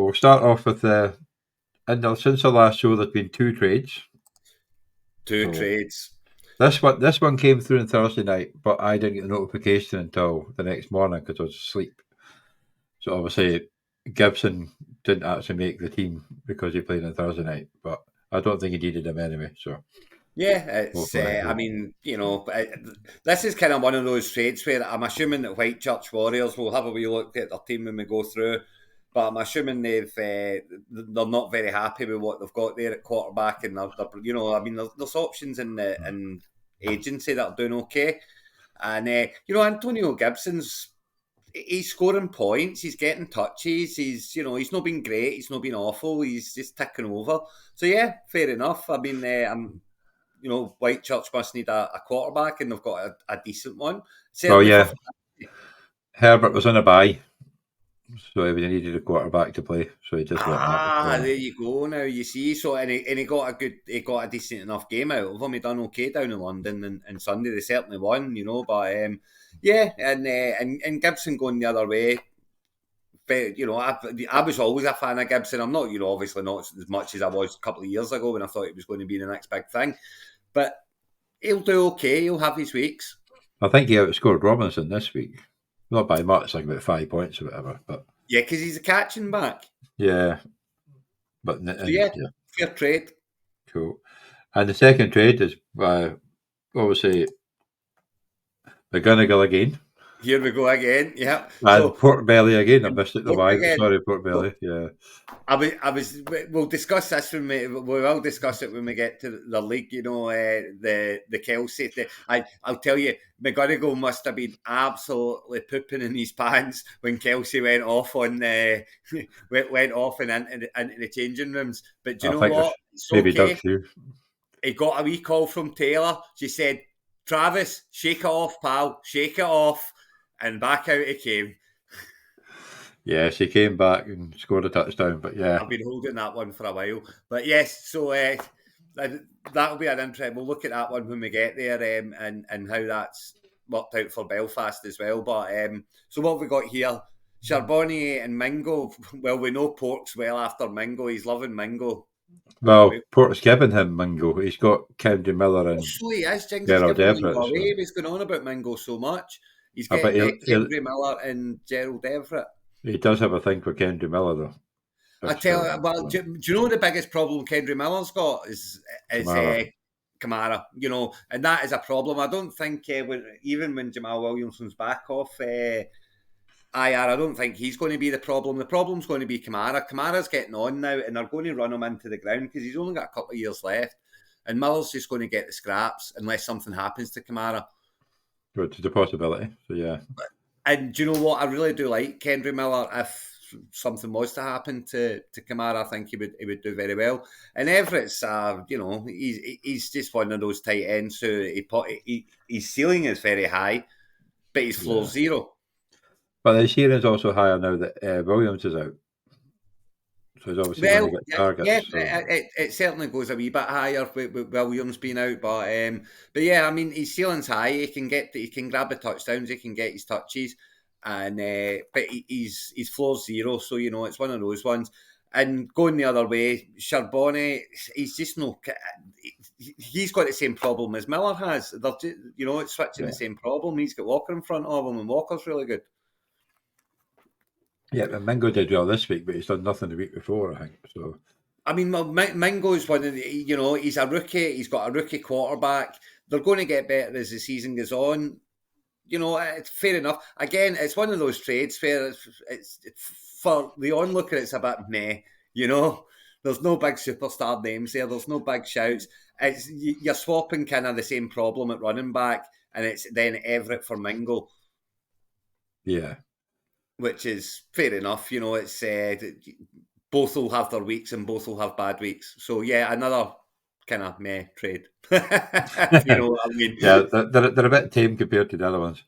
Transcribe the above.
we'll start off with since the last show, there's been 2 trades. Two trades. This one came through on Thursday night, but I didn't get the notification until the next morning because I was asleep. So obviously, Gibson didn't actually make the team because he played on Thursday night, but I don't think he needed him anyway. So Yeah, it's. I mean, this is kind of one of those trades where I'm assuming that Whitechurch Warriors will have a wee look at their team when we go through, but I'm assuming they're not very happy with what they've got there at quarterback, and there's options in the agency that are doing okay, and Antonio Gibson's. He's scoring points. He's getting touches. He's not been great. He's not been awful. He's just ticking over. So yeah, fair enough. I mean, Whitechurch must need a quarterback, and they've got a decent one. Certainly yeah, Herbert was on a bye, so he needed a quarterback to play. So he just went that. There you go. Now you see. So and he got a decent enough game out of him. He done okay down in London and Sunday. They certainly won, but yeah, and Gibson going the other way. But, I was always a fan of Gibson. I'm not, obviously not as much as I was a couple of years ago when I thought it was going to be the next big thing. But he'll do okay. He'll have his weeks. I think he outscored Robinson this week. Not by much, like about 5 points or whatever. But yeah, because he's a catching back. Yeah. But fair trade. Cool. And the second trade is obviously McGonigal again. Here we go again. Yeah. And Porkbelly again. I missed it. Sorry, Porkbelly. Yeah. We'll discuss this we will discuss it when we get to the league. The Kelsey. I'll tell you, McGonigal must have been absolutely pooping in his pants when Kelsey went off and into the changing rooms. But do you know what? It's okay. He got a wee call from Taylor. She said, "Travis, shake it off, pal. Shake it off." And back out it came. Yeah, she came back and scored a touchdown. But yeah, I've been holding that one for a while. But yes, so that'll be an interest. We'll look at that one when we get there, and how that's worked out for Belfast as well. But so what have we got here? Charbonnier and Mingo. Well, we know Pork's well after Mingo. He's loving Mingo. Well, Port's giving him Mingo. He's got Kendry Miller and so he is. Gerald Everett. So. He's going on about Mingo so much. He's getting Kendry Miller and Gerald Everett. He does have a thing for Kendry Miller, though. I tell you, well, do you know the biggest problem Kendry Miller's got is Kamara, and that is a problem. I don't think even when Jamal Williamson's back off IR, I don't think he's going to be the problem. The problem's going to be Kamara. Kamara's getting on now, and they're going to run him into the ground because he's only got a couple of years left, and Miller's just going to get the scraps unless something happens to Kamara. Which is a possibility. So yeah. And do you know what? I really do like Kendry Miller. If something was to happen to Kamara, I think he would do very well. And Everett's, he's just one of those tight ends who his ceiling is very high, but his floor zero. But the ceiling is also higher now that Williams is out. So he's obviously going to get targets. Yeah, so. It certainly goes a wee bit higher with Williams being out, but yeah, I mean his ceiling's high. He can grab the touchdowns, he can get his touches, and but his floor's zero. So it's one of those ones. And going the other way, Charbonnet, he's just he's got the same problem as Miller has. It's switching the same problem. He's got Walker in front of him, and Walker's really good. Yeah, but Mingo did well this week, but he's done nothing the week before, I think. So, I mean, Mingo is one of the, he's a rookie. He's got a rookie quarterback. They're going to get better as the season goes on. It's fair enough. Again, it's one of those trades where it's for the onlooker, it's a bit meh. There's no big superstar names there. There's no big shouts. You're swapping kind of the same problem at running back, and it's then Everett for Mingo. Yeah. Which is fair enough, it's both will have their weeks and both will have bad weeks. So yeah, another kind of meh trade. You know what I mean? Yeah, they're a bit tame compared to the other ones.